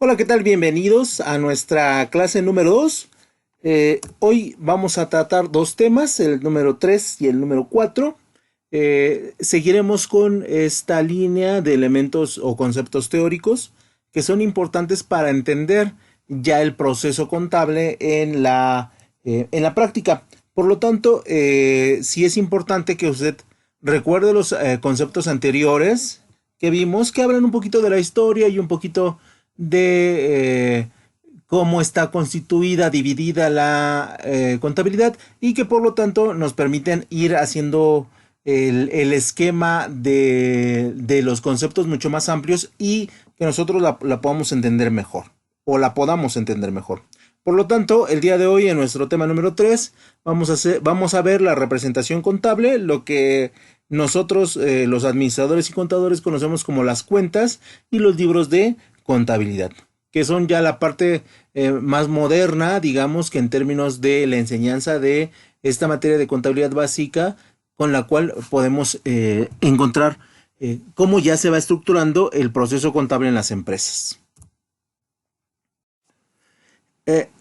Hola, ¿qué tal? Bienvenidos a nuestra clase número 2. Hoy vamos a tratar dos temas, el número 3 y el número 4. Seguiremos con esta línea de elementos o conceptos teóricos que son importantes para entender ya el proceso contable en la práctica. Por lo tanto, sí es importante que usted recuerde los conceptos anteriores que vimos, que hablan un poquito de la historia y un poquito de cómo está constituida, dividida la contabilidad, y que por lo tanto nos permiten ir haciendo el esquema de los conceptos mucho más amplios y que nosotros la podamos entender mejor o la podamos entender mejor. Por lo tanto, el día de hoy en nuestro tema número 3 vamos a ver la representación contable, lo que nosotros los administradores y contadores conocemos como las cuentas, y los libros de contabilidad, que son ya la parte más moderna, digamos, que en términos de la enseñanza de esta materia de contabilidad básica, con la cual podemos encontrar cómo ya se va estructurando el proceso contable en las empresas.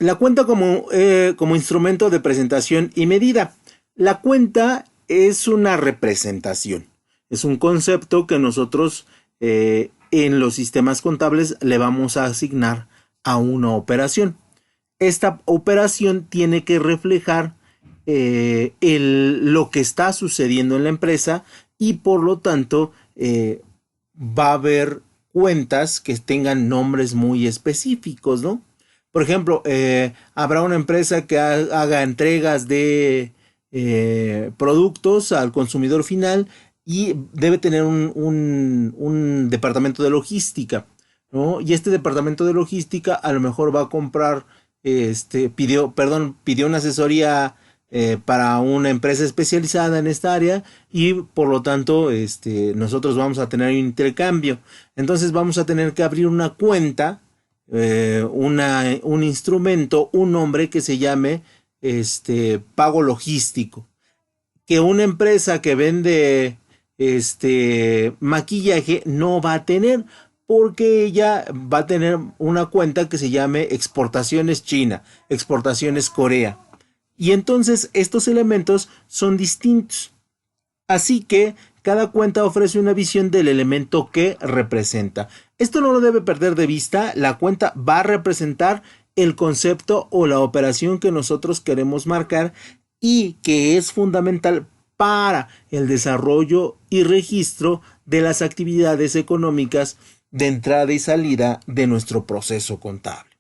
La cuenta como instrumento de presentación y medida. La cuenta es una representación, es un concepto que nosotros en los sistemas contables le vamos a asignar a una operación. Esta operación tiene que reflejar lo que está sucediendo en la empresa, y por lo tanto va a haber cuentas que tengan nombres muy específicos, ¿no? Por ejemplo, habrá una empresa que haga entregas de productos al consumidor final y debe tener un departamento de logística, ¿no? Y este departamento de logística a lo mejor va a comprar, pidió una asesoría para una empresa especializada en esta área, y por lo tanto nosotros vamos a tener un intercambio. Entonces vamos a tener que abrir una cuenta, un instrumento, un nombre que se llame pago logístico, que una empresa que vende maquillaje no va a tener, porque ella va a tener una cuenta que se llame exportaciones China, exportaciones Corea, y entonces estos elementos son distintos. Así que cada cuenta ofrece una visión del elemento que representa. Esto no lo debe perder de vista. La cuenta va a representar el concepto o la operación que nosotros queremos marcar, y que es fundamental para el desarrollo y registro de las actividades económicas de entrada y salida de nuestro proceso contable.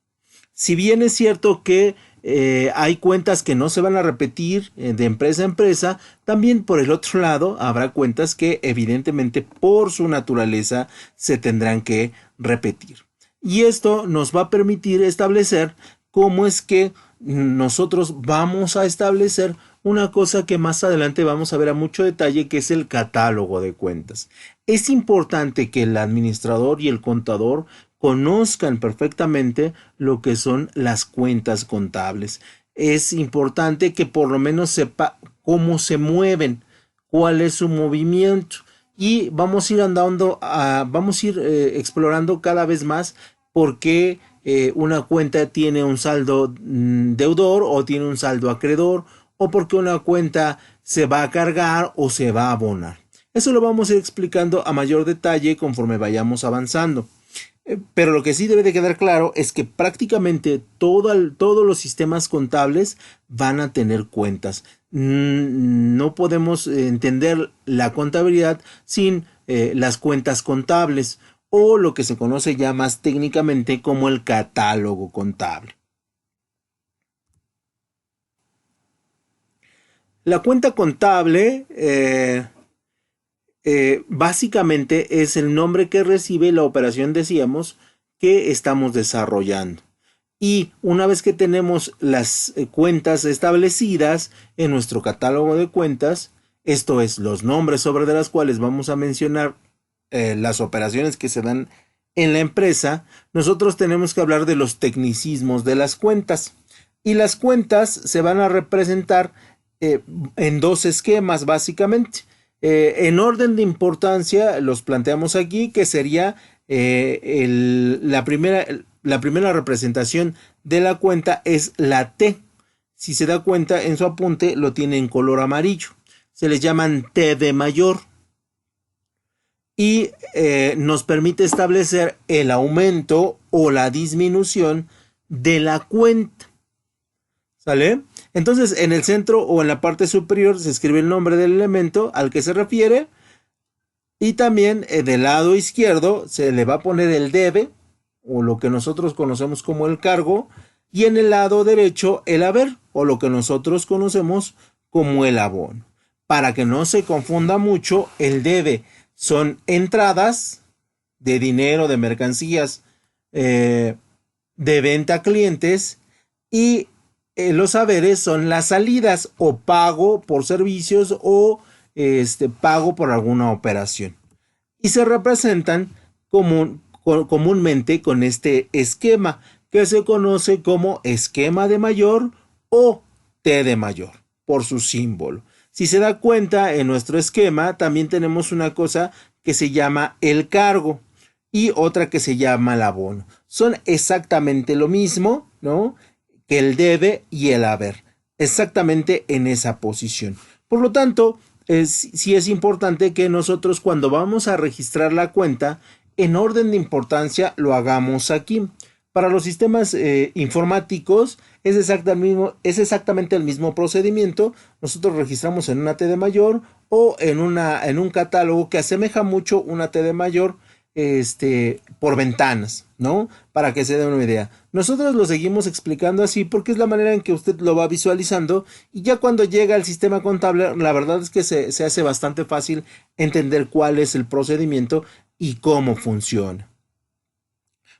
Si bien es cierto que hay cuentas que no se van a repetir de empresa a empresa, también por el otro lado habrá cuentas que evidentemente por su naturaleza se tendrán que repetir. Y esto nos va a permitir establecer cómo es que nosotros vamos a establecer una cosa que más adelante vamos a ver a mucho detalle, que es el catálogo de cuentas. Es importante que el administrador y el contador conozcan perfectamente lo que son las cuentas contables. Es importante que por lo menos sepa cómo se mueven, cuál es su movimiento, y vamos a ir explorando cada vez más por qué una cuenta tiene un saldo deudor o tiene un saldo acreedor, o por qué una cuenta se va a cargar o se va a abonar. Eso lo vamos a ir explicando a mayor detalle conforme vayamos avanzando. Pero lo que sí debe de quedar claro es que prácticamente todos los sistemas contables van a tener cuentas. No podemos entender la contabilidad sin las cuentas contables, o lo que se conoce ya más técnicamente como el catálogo contable. La cuenta contable básicamente es el nombre que recibe la operación, decíamos, que estamos desarrollando. Y una vez que tenemos las cuentas establecidas en nuestro catálogo de cuentas, esto es, los nombres sobre de las cuales vamos a mencionar las operaciones que se dan en la empresa, nosotros tenemos que hablar de los tecnicismos de las cuentas. Y las cuentas se van a representar en dos esquemas básicamente. En orden de importancia los planteamos aquí, que sería la primera, la primera representación de la cuenta es la T. Si se da cuenta en su apunte lo tiene en color amarillo. Se les llaman T de mayor. Y nos permite establecer el aumento o la disminución de la cuenta. ¿Sale? Entonces en el centro o en la parte superior se escribe el nombre del elemento al que se refiere. Y también del lado izquierdo se le va a poner el debe o lo que nosotros conocemos como el cargo. Y en el lado derecho el haber o lo que nosotros conocemos como el abono. Para que no se confunda mucho, el debe son entradas de dinero, de mercancías, de venta a clientes, y los haberes son las salidas o pago por servicios o pago por alguna operación. Y se representan comúnmente con este esquema que se conoce como esquema de mayor o T de mayor por su símbolo. Si se da cuenta, en nuestro esquema también tenemos una cosa que se llama el cargo y otra que se llama el abono. Son exactamente lo mismo, ¿no?, que el debe y el haber, exactamente en esa posición. Por lo tanto, sí es importante que nosotros cuando vamos a registrar la cuenta, en orden de importancia lo hagamos aquí. Para los sistemas informáticos es exactamente el mismo procedimiento. Nosotros registramos en una T de mayor o en un catálogo que asemeja mucho una T de mayor por ventanas, ¿no? Para que se den una idea. Nosotros lo seguimos explicando así porque es la manera en que usted lo va visualizando, y ya cuando llega al sistema contable, la verdad es que se hace bastante fácil entender cuál es el procedimiento y cómo funciona.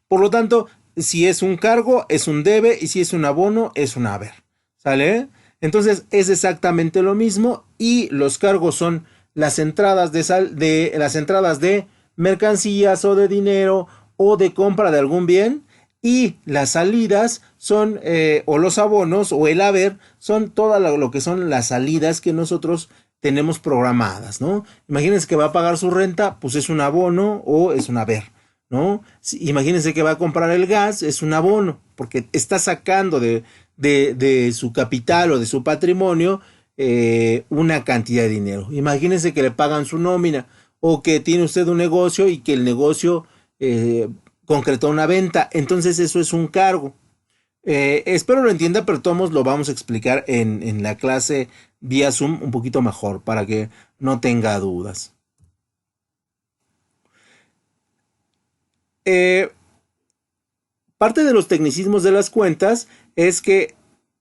Por lo tanto, si es un cargo, es un debe, y si es un abono, es un haber. ¿Sale? Entonces es exactamente lo mismo, y los cargos son las entradas las entradas de mercancías o de dinero o de compra de algún bien, y las salidas son o los abonos o el haber son todo lo que son las salidas que nosotros tenemos programadas, ¿no? Imagínense que va a pagar su renta, pues es un abono o es un haber, ¿no? Imagínense que va a comprar el gas, es un abono, porque está sacando de su capital o de su patrimonio una cantidad de dinero. Imagínense que le pagan su nómina, o que tiene usted un negocio y que el negocio concretó una venta, entonces eso es un cargo. Espero lo entienda, pero todos lo vamos a explicar en la clase vía Zoom un poquito mejor para que no tenga dudas. Parte de los tecnicismos de las cuentas es que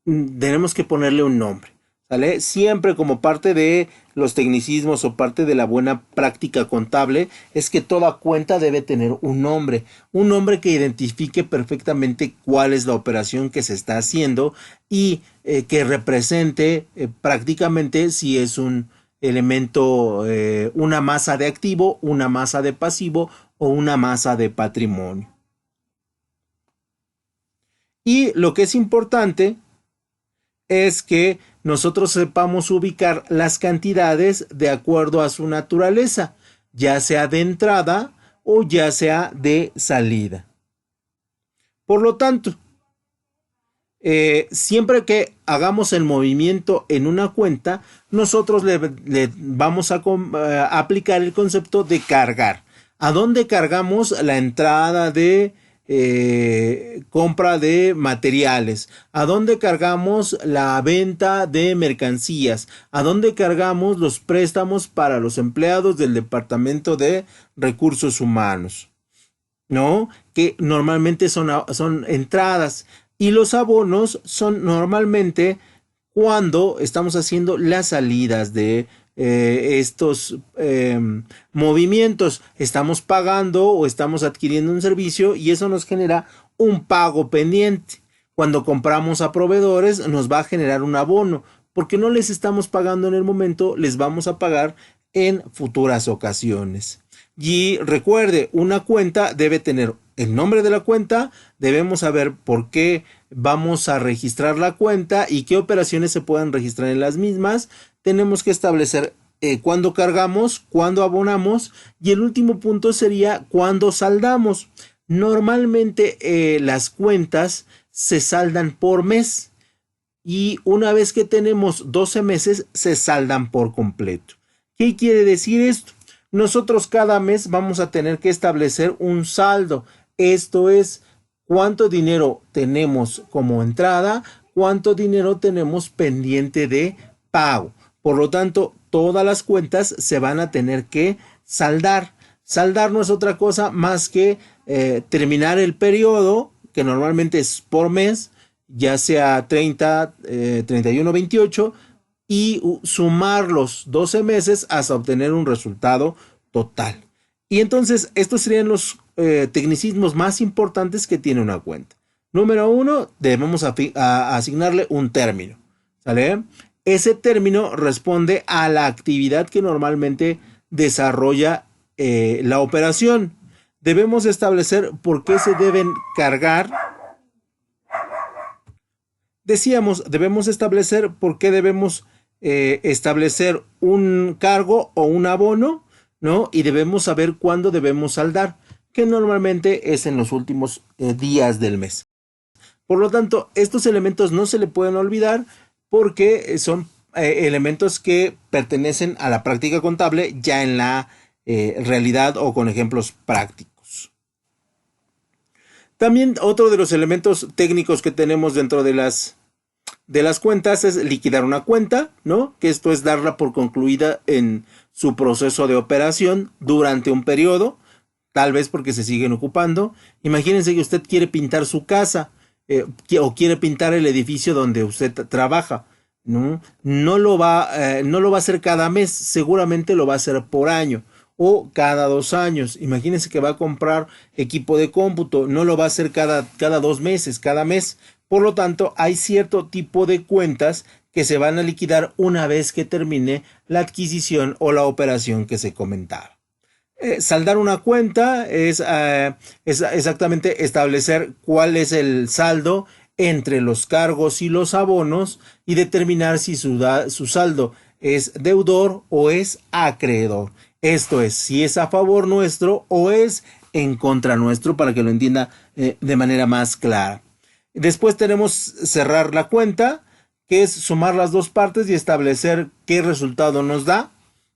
tenemos que ponerle un nombre, ¿sale? Siempre como parte de los tecnicismos o parte de la buena práctica contable es que toda cuenta debe tener un nombre que identifique perfectamente cuál es la operación que se está haciendo y que represente prácticamente si es un elemento, una masa de activo, una masa de pasivo o una masa de patrimonio. Y lo que es importante es que nosotros sepamos ubicar las cantidades de acuerdo a su naturaleza, ya sea de entrada o ya sea de salida. Por lo tanto, siempre que hagamos el movimiento en una cuenta, nosotros le vamos a aplicar el concepto de cargar. ¿A dónde cargamos la entrada de compra de materiales? ¿A dónde cargamos la venta de mercancías? ¿A dónde cargamos los préstamos para los empleados del Departamento de Recursos Humanos? ¿No? Que normalmente son entradas, y los abonos son normalmente cuando estamos haciendo las salidas de estos movimientos. Estamos pagando o estamos adquiriendo un servicio y eso nos genera un pago pendiente. Cuando compramos a proveedores nos va a generar un abono, porque no les estamos pagando en el momento, les vamos a pagar en futuras ocasiones. Y recuerde, una cuenta debe tener el nombre de la cuenta, debemos saber por qué vamos a registrar la cuenta y qué operaciones se puedan registrar en las mismas. Tenemos que establecer cuándo cargamos, cuándo abonamos, y el último punto sería cuándo saldamos. Normalmente las cuentas se saldan por mes y una vez que tenemos 12 meses se saldan por completo. ¿Qué quiere decir esto? Nosotros cada mes vamos a tener que establecer un saldo. Esto es cuánto dinero tenemos como entrada, cuánto dinero tenemos pendiente de pago. Por lo tanto, todas las cuentas se van a tener que saldar. Saldar no es otra cosa más que terminar el periodo, que normalmente es por mes, ya sea 30, 31, 28, y sumar los 12 meses hasta obtener un resultado total. Y entonces estos serían los tecnicismos más importantes que tiene una cuenta. Número uno, debemos asignarle un término, ¿sale? Ese término responde a la actividad que normalmente desarrolla la operación. Debemos establecer por qué se deben cargar. Decíamos, debemos establecer por qué debemos establecer un cargo o un abono, ¿no? Y debemos saber cuándo debemos saldar, que normalmente es en los últimos días del mes. Por lo tanto, estos elementos no se le pueden olvidar porque son elementos que pertenecen a la práctica contable ya en la realidad o con ejemplos prácticos. También otro de los elementos técnicos que tenemos dentro de las cuentas es liquidar una cuenta, ¿no? Que esto es darla por concluida en su proceso de operación durante un periodo, tal vez porque se siguen ocupando. Imagínense que usted quiere pintar su casa o quiere pintar el edificio donde usted trabaja, ¿no? No lo va a hacer cada mes, seguramente lo va a hacer por año o cada 2 años. Imagínense que va a comprar equipo de cómputo, no lo va a hacer cada 2 meses, cada mes. Por lo tanto, hay cierto tipo de cuentas que se van a liquidar una vez que termine la adquisición o la operación que se comentaba. Saldar una cuenta es exactamente establecer cuál es el saldo entre los cargos y los abonos y determinar si su saldo es deudor o es acreedor. Esto es, si es a favor nuestro o es en contra nuestro, para que lo entienda de manera más clara. Después tenemos cerrar la cuenta, que es sumar las dos partes y establecer qué resultado nos da,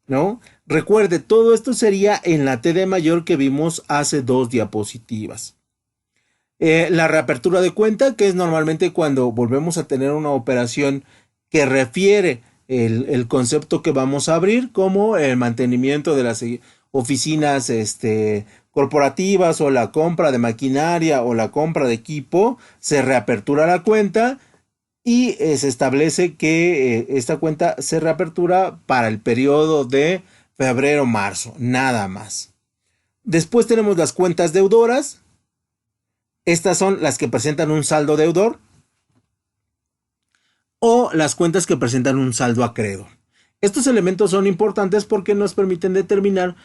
¿no? Recuerde, todo esto sería en la T de mayor que vimos hace 2 diapositivas. La reapertura de cuenta, que es normalmente cuando volvemos a tener una operación que refiere el concepto que vamos a abrir, como el mantenimiento de las oficinas corporativas o la compra de maquinaria o la compra de equipo. Se reapertura la cuenta y se establece que esta cuenta se reapertura para el periodo de febrero-marzo, nada más. Después tenemos las cuentas deudoras. Estas son las que presentan un saldo deudor o las cuentas que presentan un saldo acreedor. Estos elementos son importantes porque nos permiten determinar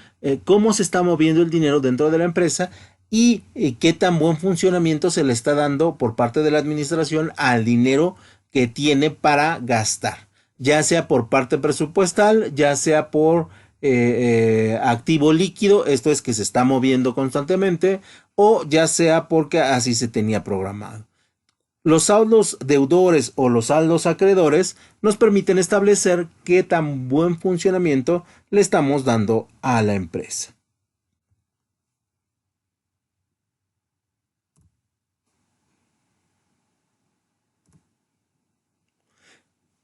cómo se está moviendo el dinero dentro de la empresa y qué tan buen funcionamiento se le está dando por parte de la administración al dinero que tiene para gastar, ya sea por parte presupuestal, ya sea por activo líquido, esto es que se está moviendo constantemente, o ya sea porque así se tenía programado. Los saldos deudores o los saldos acreedores nos permiten establecer qué tan buen funcionamiento le estamos dando a la empresa.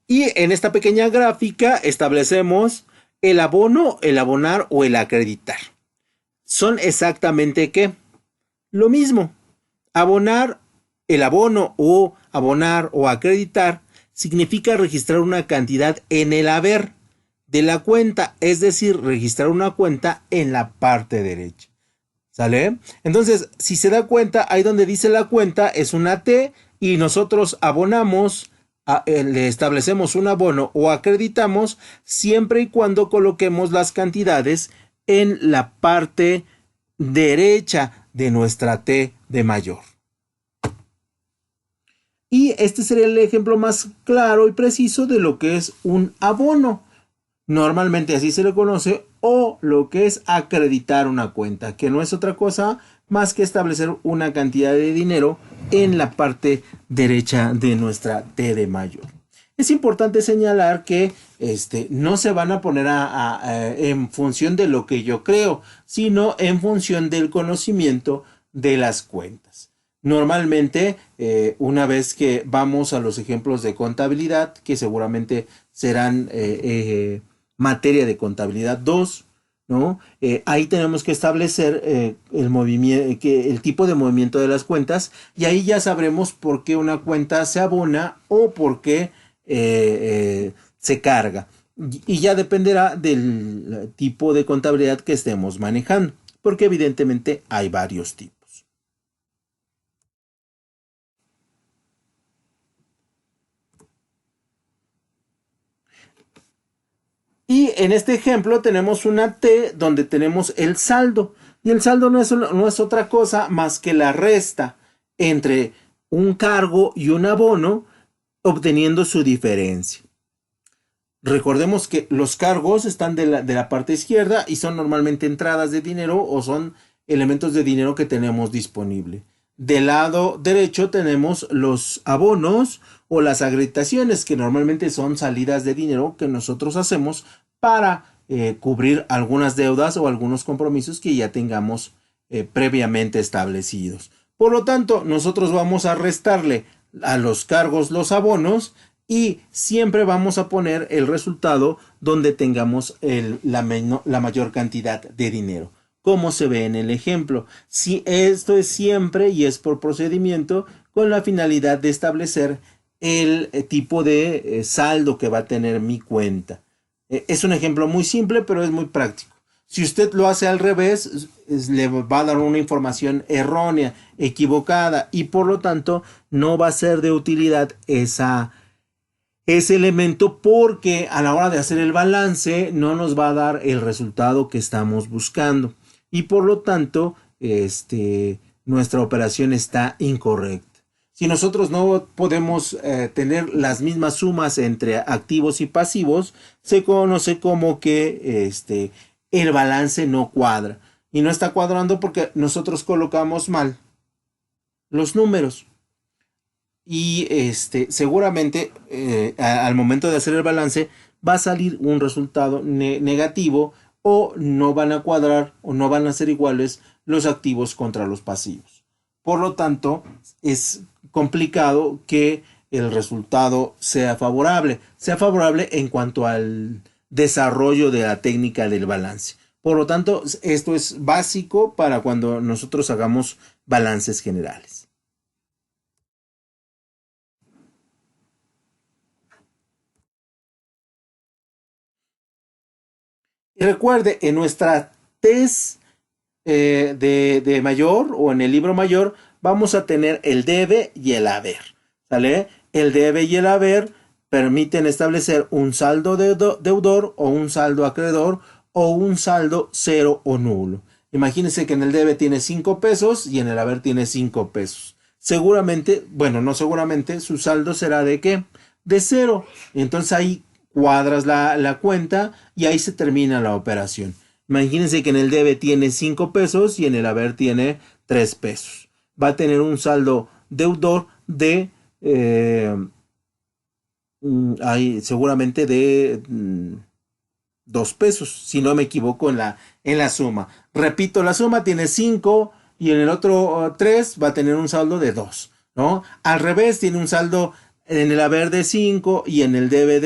Y en esta pequeña gráfica establecemos el abono, el abonar o el acreditar. Son exactamente ¿qué? Lo mismo. Abonar, el abono o abonar o acreditar significa registrar una cantidad en el haber de la cuenta, es decir, registrar una cuenta en la parte derecha. ¿Sale? Entonces, si se da cuenta, ahí donde dice la cuenta es una T y nosotros abonamos, le establecemos un abono o acreditamos siempre y cuando coloquemos las cantidades en la parte derecha de nuestra T de mayor. Y este sería el ejemplo más claro y preciso de lo que es un abono. Normalmente así se le conoce, o lo que es acreditar una cuenta, que no es otra cosa más que establecer una cantidad de dinero en la parte derecha de nuestra T de mayor. Es importante señalar que no se van a poner en función de lo que yo creo, sino en función del conocimiento de las cuentas. Normalmente, una vez que vamos a los ejemplos de contabilidad, que seguramente serán materia de contabilidad 2, ¿no? Ahí tenemos que establecer el movimiento, el tipo de movimiento de las cuentas, y ahí ya sabremos por qué una cuenta se abona o por qué se carga. Y ya dependerá del tipo de contabilidad que estemos manejando, porque evidentemente hay varios tipos. Y en este ejemplo tenemos una T donde tenemos el saldo. Y el saldo no es otra cosa más que la resta entre un cargo y un abono, obteniendo su diferencia. Recordemos que los cargos están de la parte izquierda y son normalmente entradas de dinero o son elementos de dinero que tenemos disponible. Del lado derecho tenemos los abonos o las acreditaciones, que normalmente son salidas de dinero que nosotros hacemos para cubrir algunas deudas o algunos compromisos que ya tengamos previamente establecidos. Por lo tanto, nosotros vamos a restarle a los cargos los abonos y siempre vamos a poner el resultado donde tengamos la mayor cantidad de dinero, como se ve en el ejemplo. Si esto es siempre y es por procedimiento con la finalidad de establecer el tipo de saldo que va a tener mi cuenta. Es un ejemplo muy simple, pero es muy práctico. Si usted lo hace al revés, le va a dar una información errónea, equivocada, y por lo tanto no va a ser de utilidad ese elemento, porque a la hora de hacer el balance no nos va a dar el resultado que estamos buscando y por lo tanto nuestra operación está incorrecta. Si nosotros no podemos tener las mismas sumas entre activos y pasivos, se conoce como que el balance no cuadra, y no está cuadrando porque nosotros colocamos mal los números. Y seguramente al momento de hacer el balance va a salir un resultado negativo, o no van a cuadrar o no van a ser iguales los activos contra los pasivos. Por lo tanto, es complicado que el resultado sea favorable en cuanto al desarrollo de la técnica del balance. Por lo tanto, esto es básico para cuando nosotros hagamos balances generales. Y recuerde, en nuestra test de mayor o en el libro mayor vamos a tener el debe y el haber. ¿Sale? El debe y el haber permiten establecer un saldo deudor o un saldo acreedor o un saldo cero o nulo. Imagínense que en el debe tiene 5 pesos y en el haber tiene 5 pesos. Seguramente, bueno, no seguramente, su saldo será de ¿qué? De cero. Entonces ahí cuadras la cuenta y ahí se termina la operación. Imagínense que en el debe tiene 5 pesos y en el haber tiene 3 pesos. Va a tener un saldo deudor de seguramente de 2 pesos, si no me equivoco en la suma. Repito, la suma tiene 5 y en el otro 3 va a tener un saldo de 2, ¿no? Al revés, tiene un saldo en el haber de 5 y en el debe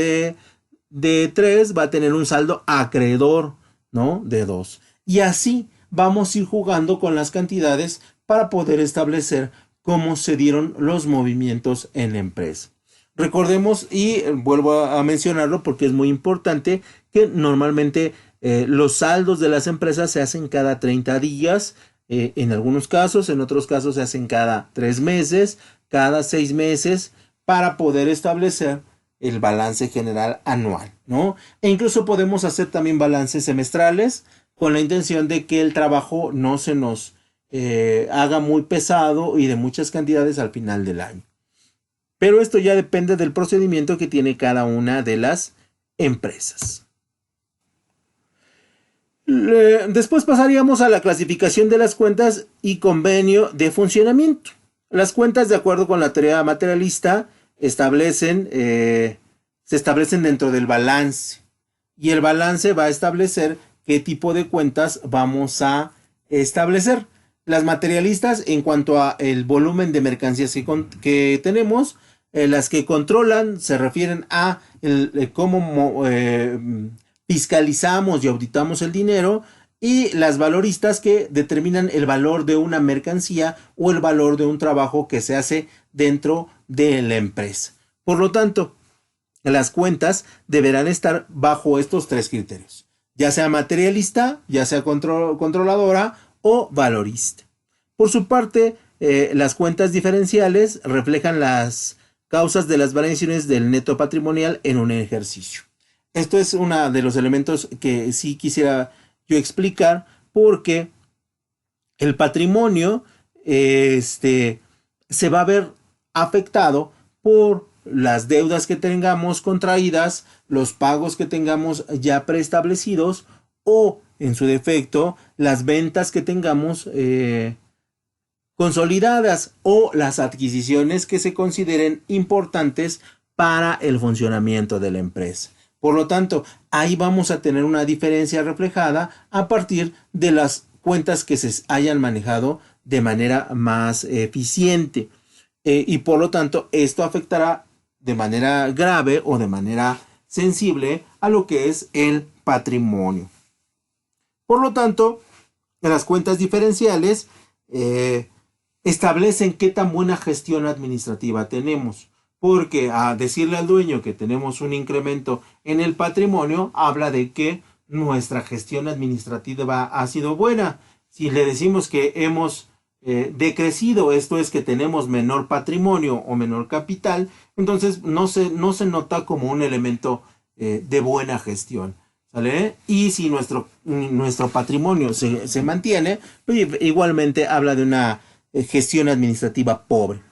de 3 va a tener un saldo acreedor, ¿no? De 2. Y así vamos a ir jugando con las cantidades para poder establecer cómo se dieron los movimientos en la empresa. Recordemos, y vuelvo a mencionarlo porque es muy importante, que normalmente los saldos de las empresas se hacen cada 30 días, en algunos casos, en otros casos se hacen cada 3 meses, cada 6 meses, para poder establecer el balance general anual, ¿no? E incluso podemos hacer también balances semestrales con la intención de que el trabajo no se nos haga muy pesado y de muchas cantidades al final del año. Pero esto ya depende del procedimiento que tiene cada una de las empresas. Después pasaríamos a la clasificación de las cuentas y convenio de funcionamiento. Las cuentas, de acuerdo con la teoría materialista, se establecen dentro del balance. Y el balance va a establecer qué tipo de cuentas vamos a establecer. Las materialistas, en cuanto a el volumen de mercancías que tenemos, las que controlan se refieren a cómo fiscalizamos y auditamos el dinero, y las valoristas, que determinan el valor de una mercancía o el valor de un trabajo que se hace dentro de la empresa. Por lo tanto, las cuentas deberán estar bajo estos tres criterios, ya sea materialista, ya sea controladora o valorista. Por su parte, las cuentas diferenciales reflejan las causas de las variaciones del neto patrimonial en un ejercicio. Esto es uno de los elementos que sí quisiera yo explicar, porque el patrimonio se va a ver afectado por las deudas que tengamos contraídas, los pagos que tengamos ya preestablecidos, o en su defecto las ventas que tengamos consolidadas, o las adquisiciones que se consideren importantes para el funcionamiento de la empresa. Por lo tanto, ahí vamos a tener una diferencia reflejada a partir de las cuentas que se hayan manejado de manera más eficiente. Y por lo tanto, esto afectará de manera grave o de manera sensible a lo que es el patrimonio. Por lo tanto, las cuentas diferenciales establecen qué tan buena gestión administrativa tenemos. Porque a decirle al dueño que tenemos un incremento en el patrimonio, habla de que nuestra gestión administrativa ha sido buena. Si le decimos que hemos decrecido, esto es que tenemos menor patrimonio o menor capital, entonces no se nota como un elemento de buena gestión, ¿sale? Y si nuestro patrimonio se mantiene, pues igualmente habla de una gestión administrativa pobre.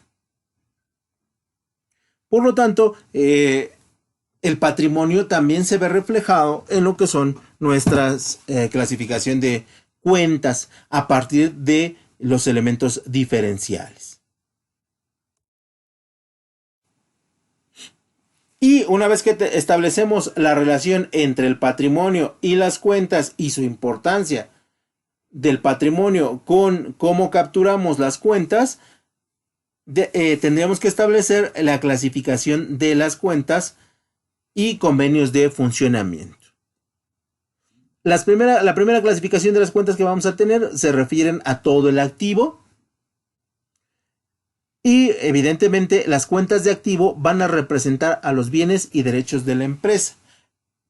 Por lo tanto, el patrimonio también se ve reflejado en lo que son nuestras clasificación de cuentas a partir de los elementos diferenciales. Y una vez que establecemos la relación entre el patrimonio y las cuentas y su importancia del patrimonio con cómo capturamos las cuentas, tendríamos que establecer la clasificación de las cuentas y convenios de funcionamiento. La primera clasificación de las cuentas que vamos a tener se refieren a todo el activo, y evidentemente las cuentas de activo van a representar a los bienes y derechos de la empresa,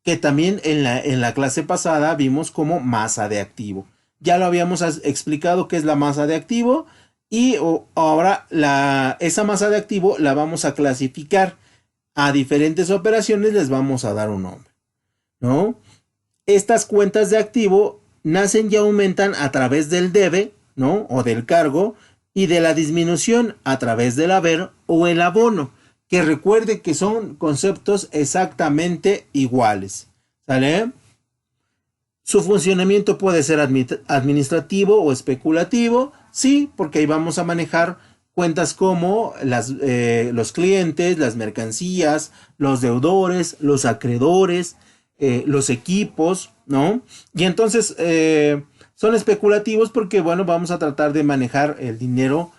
que también en la clase pasada vimos como masa de activo. Ya lo habíamos explicado qué es la masa de activo. Y ahora esa masa de activo la vamos a clasificar. A diferentes operaciones les vamos a dar un nombre, ¿no? Estas cuentas de activo nacen y aumentan a través del debe, ¿no? O del cargo, y de la disminución a través del haber o el abono, que recuerde que son conceptos exactamente iguales, ¿sale? Su funcionamiento puede ser administrativo o especulativo, sí, porque ahí vamos a manejar cuentas como los clientes, las mercancías, los deudores, los acreedores, los equipos, ¿no? Y entonces son especulativos porque, bueno, vamos a tratar de manejar el dinero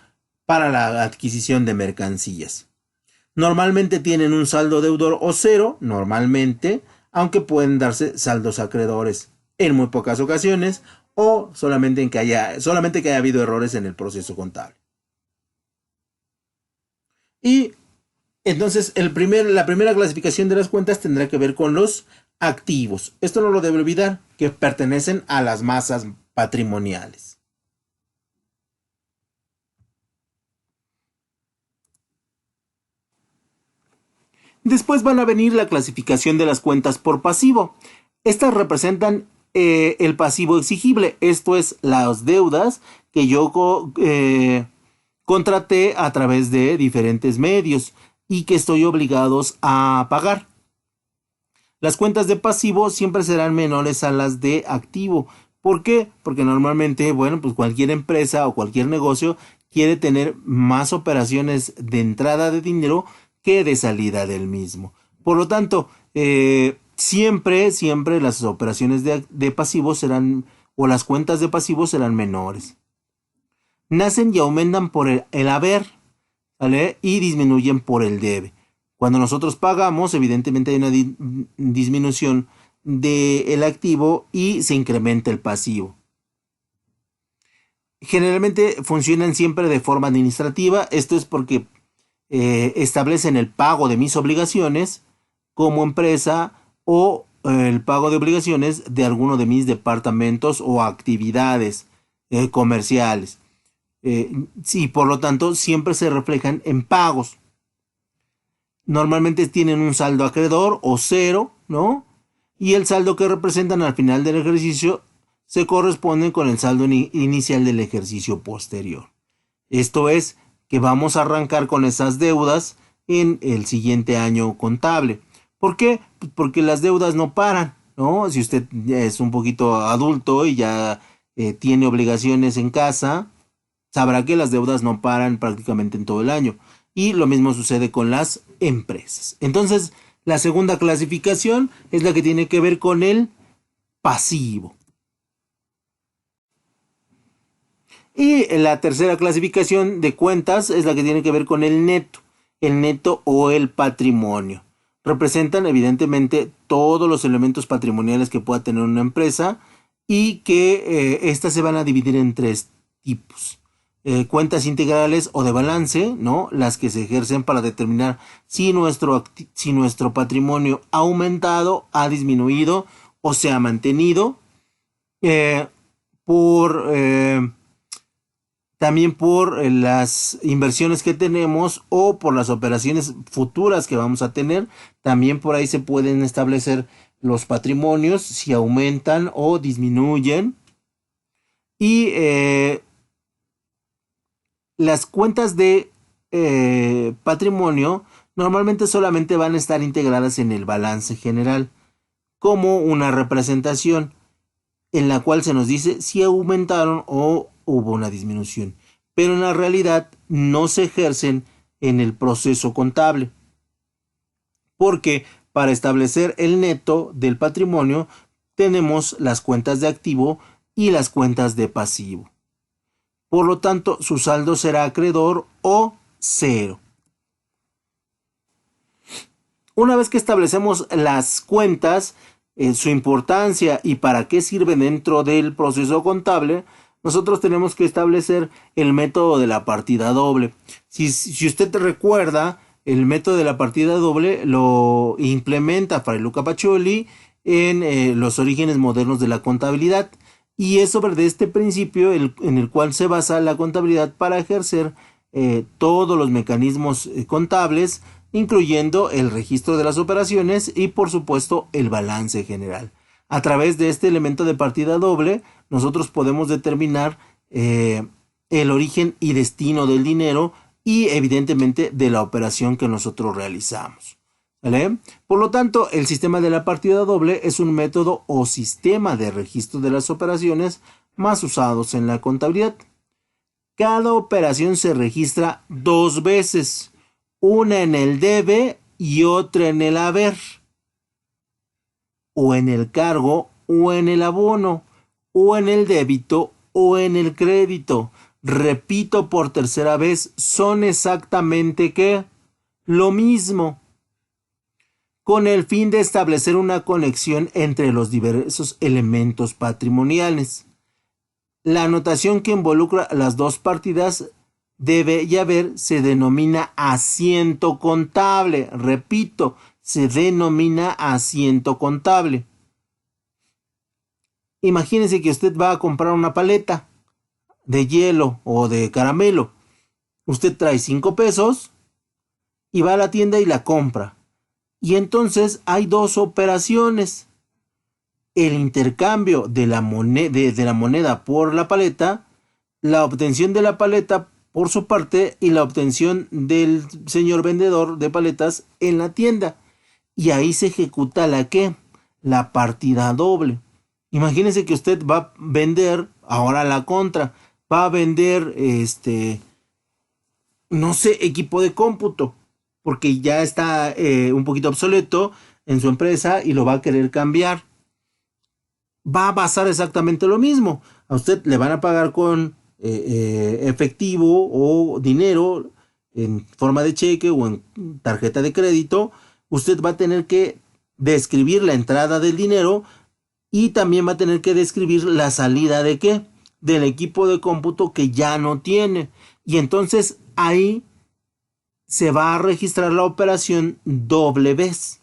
para la adquisición de mercancías. Normalmente tienen un saldo deudor o cero, normalmente, aunque pueden darse saldos acreedores en muy pocas ocasiones, o solamente que haya habido errores en el proceso contable. Y entonces la primera clasificación de las cuentas tendrá que ver con los activos. Esto no lo debe olvidar, que pertenecen a las masas patrimoniales. Después van a venir la clasificación de las cuentas por pasivo. Estas representan el pasivo exigible, esto es las deudas que yo contraté a través de diferentes medios y que estoy obligados a pagar. Las cuentas de pasivo siempre serán menores a las de activo. ¿Por qué? Porque normalmente, bueno, pues cualquier empresa o cualquier negocio quiere tener más operaciones de entrada de dinero que de salida del mismo. Por lo tanto, siempre las operaciones de pasivos serán, o las cuentas de pasivos serán menores. Nacen y aumentan por el haber, ¿vale? Y disminuyen por el debe. Cuando nosotros pagamos, evidentemente hay una disminución del activo y se incrementa el pasivo. Generalmente funcionan siempre de forma administrativa. Esto es porque establecen el pago de mis obligaciones como empresa o el pago de obligaciones de alguno de mis departamentos o actividades comerciales. Sí, por lo tanto, siempre se reflejan en pagos. Normalmente tienen un saldo acreedor o cero, ¿no? Y el saldo que representan al final del ejercicio se corresponde con el saldo inicial del ejercicio posterior. Esto es que vamos a arrancar con esas deudas en el siguiente año contable. ¿Por qué? Porque las deudas no paran, ¿no? Si usted es un poquito adulto y ya tiene obligaciones en casa, sabrá que las deudas no paran prácticamente en todo el año. Y lo mismo sucede con las empresas. Entonces, la segunda clasificación es la que tiene que ver con el pasivo. Y la tercera clasificación de cuentas es la que tiene que ver con el neto o el patrimonio. Representan evidentemente todos los elementos patrimoniales que pueda tener una empresa y que estas se van a dividir en tres tipos. Cuentas integrales o de balance, ¿no? Las que se ejercen para determinar si nuestro patrimonio ha aumentado, ha disminuido o se ha mantenido. También por las inversiones que tenemos o por las operaciones futuras que vamos a tener. También por ahí se pueden establecer los patrimonios, si aumentan o disminuyen. Y las cuentas de patrimonio normalmente solamente van a estar integradas en el balance general, como una representación en la cual se nos dice si aumentaron o hubo una disminución, pero en la realidad no se ejercen en el proceso contable, porque para establecer el neto del patrimonio tenemos las cuentas de activo y las cuentas de pasivo. Por lo tanto, su saldo será acreedor o cero. Una vez que establecemos las cuentas, su importancia y para qué sirven dentro del proceso contable, nosotros tenemos que establecer el método de la partida doble. Si usted recuerda, el método de la partida doble lo implementa Fray Luca Pacioli en los orígenes modernos de la contabilidad. Y es sobre este principio en el cual se basa la contabilidad para ejercer todos los mecanismos contables, incluyendo el registro de las operaciones y por supuesto el balance general. A través de este elemento de partida doble, nosotros podemos determinar el origen y destino del dinero y evidentemente de la operación que nosotros realizamos. ¿Vale? Por lo tanto, el sistema de la partida doble es un método o sistema de registro de las operaciones más usados en la contabilidad. Cada operación se registra dos veces, una en el debe y otra en el haber, o en el cargo o en el abono, o en el débito o en el crédito. Repito por tercera vez, son exactamente ¿qué? Lo mismo, con el fin de establecer una conexión entre los diversos elementos patrimoniales. La anotación que involucra las dos partidas debe y haber se denomina asiento contable. Repito, se denomina asiento contable. Imagínense que usted va a comprar una paleta de hielo o de caramelo. Usted trae 5 pesos y va a la tienda y la compra. Y entonces hay dos operaciones. El intercambio de la moneda por la paleta, la obtención de la paleta por su parte y la obtención del señor vendedor de paletas en la tienda. y ahí se ejecuta la ¿qué? La partida doble. Imagínense que usted va a vender, ahora la contra, va a vender no sé, equipo de cómputo, porque ya está un poquito obsoleto en su empresa y lo va a querer cambiar. Va a pasar exactamente lo mismo. A usted le van a pagar con efectivo o dinero en forma de cheque o en tarjeta de crédito. Usted va a tener que describir la entrada del dinero y también va a tener que describir la salida de qué, del equipo de cómputo que ya no tiene. Y entonces ahí se va a registrar la operación doble vez.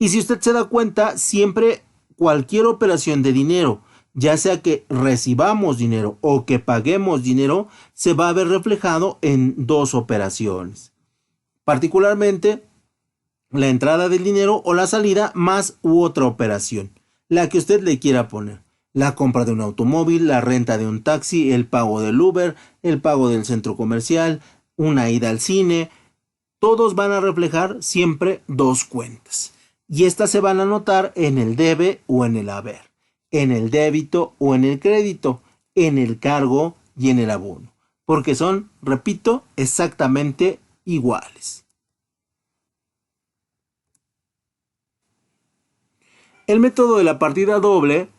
Y si usted se da cuenta, siempre cualquier operación de dinero, ya sea que recibamos dinero o que paguemos dinero, se va a ver reflejado en dos operaciones. Particularmente la entrada del dinero o la salida más u otra operación, la que usted le quiera poner. La compra de un automóvil, la renta de un taxi, el pago del Uber, el pago del centro comercial, una ida al cine, todos van a reflejar siempre dos cuentas. Y estas se van a anotar en el debe o en el haber, en el débito o en el crédito, en el cargo y en el abono, porque son, repito, exactamente iguales. El método de la partida doble,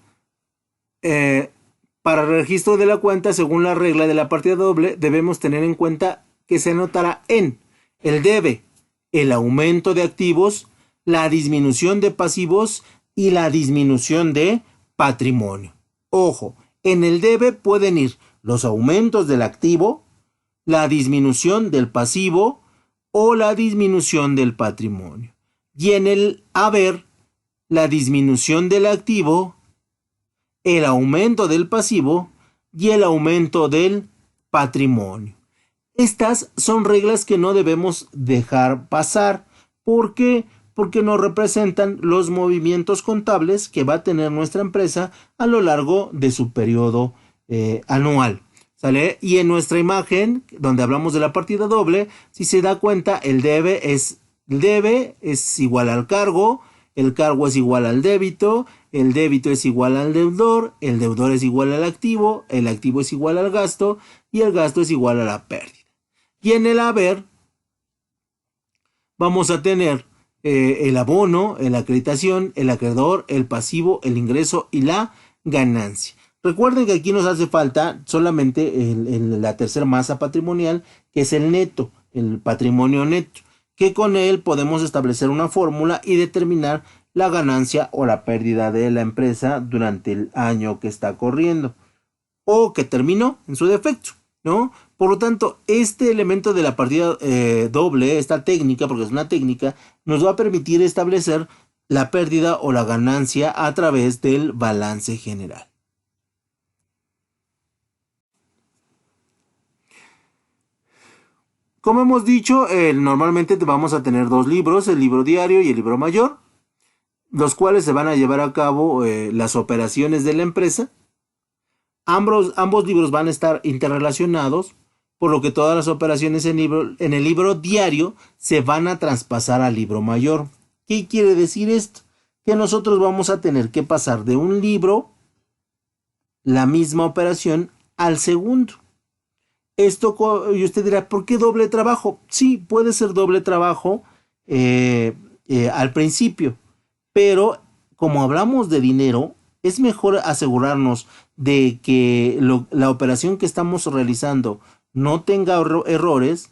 para el registro de la cuenta, según la regla de la partida doble, debemos tener en cuenta que se anotará en el debe, el aumento de activos, la disminución de pasivos y la disminución de patrimonio. Ojo, en el debe pueden ir los aumentos del activo, la disminución del pasivo o la disminución del patrimonio. Y en el haber, la disminución del activo, el aumento del pasivo y el aumento del patrimonio. Estas son reglas que no debemos dejar pasar. ¿Por qué? Porque nos representan los movimientos contables que va a tener nuestra empresa a lo largo de su periodo anual. ¿Sale? Y en nuestra imagen, donde hablamos de la partida doble, si se da cuenta, el debe es igual al cargo, el cargo es igual al débito, el débito es igual al deudor, el deudor es igual al activo, el activo es igual al gasto y el gasto es igual a la pérdida. Y en el haber vamos a tener el abono, la acreditación, el acreedor, el pasivo, el ingreso y la ganancia. Recuerden que aquí nos hace falta solamente la tercera masa patrimonial, que es el neto, el patrimonio neto, que con él podemos establecer una fórmula y determinar la ganancia o la pérdida de la empresa durante el año que está corriendo o que terminó en su defecto, ¿no? Por lo tanto, este elemento de la partida doble, esta técnica, porque es una técnica, nos va a permitir establecer la pérdida o la ganancia a través del balance general. Como hemos dicho, normalmente vamos a tener dos libros, el libro diario y el libro mayor, los cuales se van a llevar a cabo las operaciones de la empresa. Ambos libros van a estar interrelacionados, por lo que todas las operaciones en el libro diario se van a traspasar al libro mayor. ¿Qué quiere decir esto? Que nosotros vamos a tener que pasar de un libro la misma operación al segundo. Esto, y usted dirá, ¿por qué doble trabajo? Sí, puede ser doble trabajo al principio, pero como hablamos de dinero, es mejor asegurarnos de que la operación que estamos realizando no tenga errores,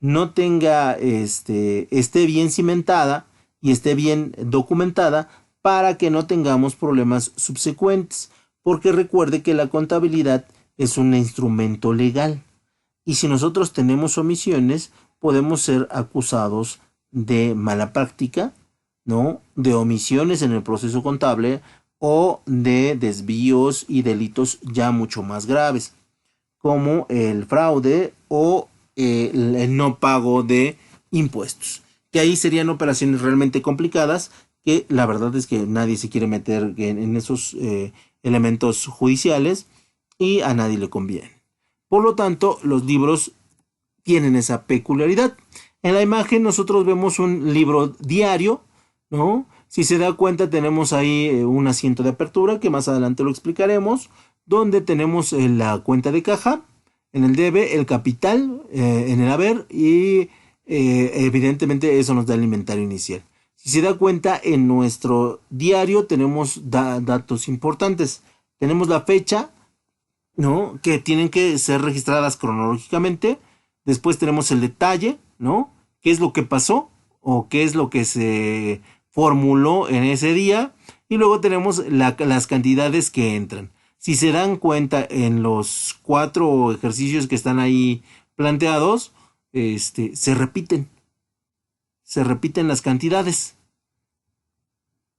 no tenga, esté bien cimentada y esté bien documentada para que no tengamos problemas subsecuentes. Porque recuerde que la contabilidad es un instrumento legal. Y si nosotros tenemos omisiones, podemos ser acusados de mala práctica, ¿no? De omisiones en el proceso contable o de desvíos y delitos ya mucho más graves, como el fraude o el no pago de impuestos, que ahí serían operaciones realmente complicadas, que la verdad es que nadie se quiere meter en esos elementos judiciales y a nadie le conviene. Por lo tanto, los libros tienen esa peculiaridad. En la imagen nosotros vemos un libro diario ¿no? Si se da cuenta, tenemos ahí un asiento de apertura, que más adelante lo explicaremos, donde tenemos la cuenta de caja, en el debe, el capital, en el haber, y evidentemente eso nos da el inventario inicial. Si se da cuenta, en nuestro diario tenemos datos importantes. Tenemos la fecha, ¿no? Que tienen que ser registradas cronológicamente. Después tenemos el detalle, ¿no? ¿Qué es lo que pasó? O qué es lo que se formuló en ese día. Y luego tenemos las cantidades que entran. Si se dan cuenta en los 4 ejercicios que están ahí planteados, se repiten. Se repiten las cantidades.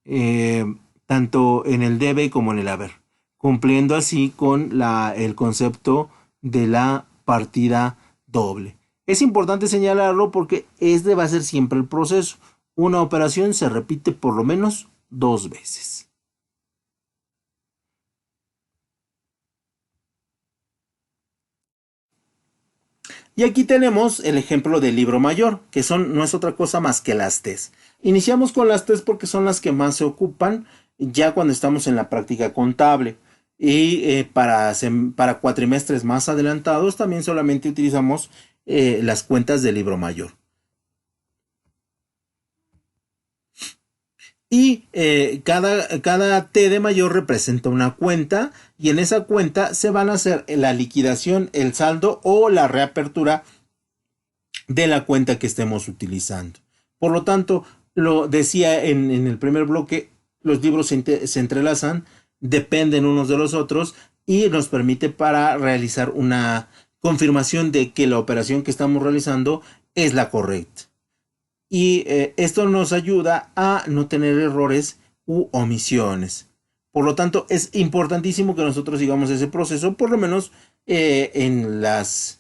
Eh, tanto en el debe como en el haber, cumpliendo así con el concepto de la partida doble. Es importante señalarlo porque este va a ser siempre el proceso. Una operación se repite por lo menos 2 veces. Y aquí tenemos el ejemplo del libro mayor, que no es otra cosa más que las TES. Iniciamos con las TES porque son las que más se ocupan ya cuando estamos en la práctica contable. Y para cuatrimestres más adelantados también solamente utilizamos las cuentas del libro mayor. Y cada T de mayor representa una cuenta y en esa cuenta se van a hacer la liquidación, el saldo o la reapertura de la cuenta que estemos utilizando. Por lo tanto, lo decía en el primer bloque, los libros se entrelazan, dependen unos de los otros y nos permite para realizar una confirmación de que la operación que estamos realizando es la correcta. Y esto nos ayuda a no tener errores u omisiones. Por lo tanto, es importantísimo que nosotros sigamos ese proceso, por lo menos en las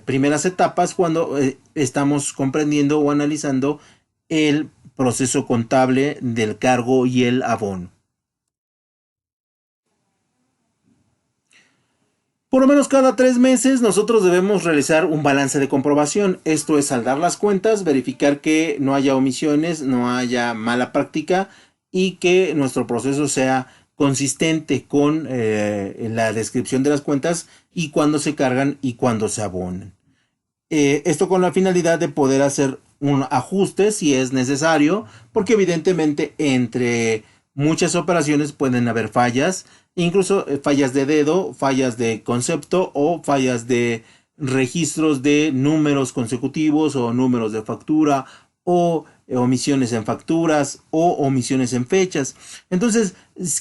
primeras etapas, cuando estamos comprendiendo o analizando el proceso contable del cargo y el abono. Por lo menos cada 3 meses nosotros debemos realizar un balance de comprobación. Esto es saldar las cuentas, verificar que no haya omisiones, no haya mala práctica y que nuestro proceso sea consistente con la descripción de las cuentas y cuándo se cargan y cuándo se abonan. Esto con la finalidad de poder hacer un ajuste si es necesario, porque evidentemente entre muchas operaciones pueden haber fallas, incluso fallas de dedo, fallas de concepto o fallas de registros de números consecutivos o números de factura o omisiones en facturas o omisiones en fechas. Entonces,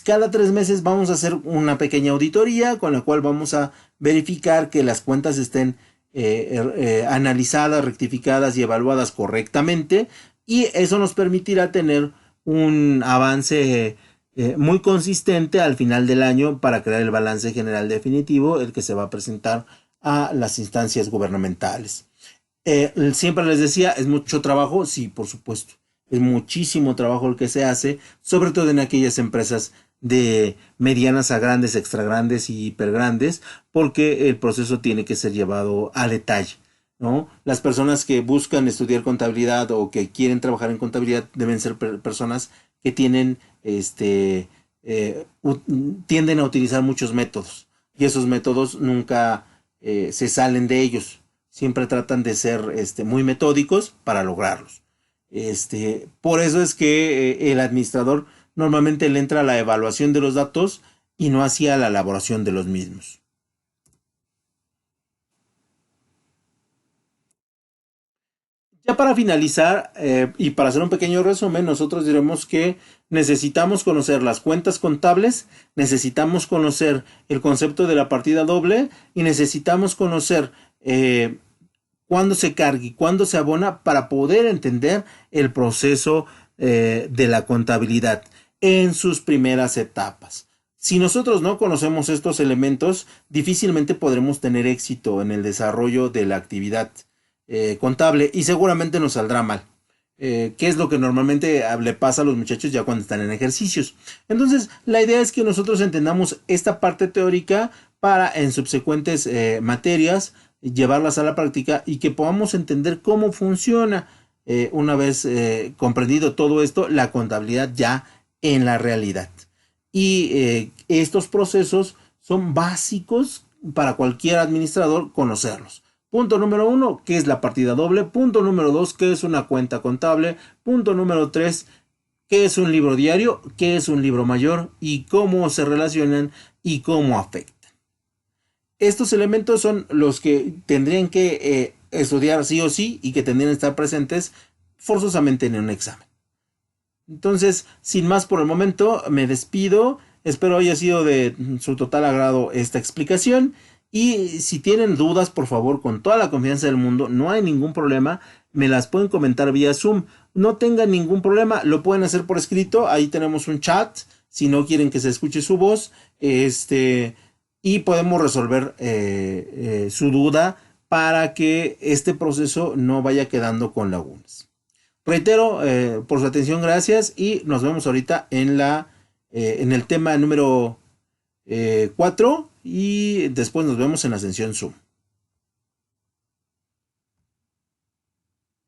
cada 3 meses vamos a hacer una pequeña auditoría con la cual vamos a verificar que las cuentas estén analizadas, rectificadas y evaluadas correctamente, y eso nos permitirá tener un avance muy consistente al final del año para crear el balance general definitivo, el que se va a presentar a las instancias gubernamentales. Siempre les decía, es mucho trabajo, sí, por supuesto, es muchísimo trabajo el que se hace, sobre todo en aquellas empresas de medianas a grandes, extra grandes y hiper grandes, porque el proceso tiene que ser llevado a detalle, ¿no? Las personas que buscan estudiar contabilidad o que quieren trabajar en contabilidad deben ser personas que tienen tienden a utilizar muchos métodos y esos métodos nunca se salen de ellos, siempre tratan de ser muy metódicos para lograrlos. Por eso es que el administrador normalmente le entra a la evaluación de los datos y no hacia la elaboración de los mismos. Ya para finalizar y para hacer un pequeño resumen, nosotros diremos que necesitamos conocer las cuentas contables, necesitamos conocer el concepto de la partida doble y necesitamos conocer cuándo se carga y cuándo se abona para poder entender el proceso de la contabilidad en sus primeras etapas. Si nosotros no conocemos estos elementos, difícilmente podremos tener éxito en el desarrollo de la actividad contable y seguramente nos saldrá mal. ¿Qué es lo que normalmente le pasa a los muchachos ya cuando están en ejercicios? Entonces, la idea es que nosotros entendamos esta parte teórica para en subsecuentes materias llevarlas a la práctica y que podamos entender cómo funciona. una vez comprendido todo esto, la contabilidad ya en la realidad. Y estos procesos son básicos para cualquier administrador conocerlos. Punto número 1, ¿qué es la partida doble? Punto número 2, ¿qué es una cuenta contable? Punto número 3, ¿qué es un libro diario? ¿Qué es un libro mayor? Y cómo se relacionan y cómo afectan. Estos elementos son los que tendrían que estudiar sí o sí y que tendrían que estar presentes forzosamente en un examen. Entonces, sin más por el momento, me despido. Espero haya sido de su total agrado esta explicación. Y si tienen dudas, por favor, con toda la confianza del mundo, no hay ningún problema. Me las pueden comentar vía Zoom. No tengan ningún problema, lo pueden hacer por escrito. Ahí tenemos un chat. Si no quieren que se escuche su voz, y podemos resolver su duda para que este proceso no vaya quedando con lagunas. Reitero por su atención, gracias y nos vemos ahorita en el tema número 4 y después nos vemos en la sesión Zoom.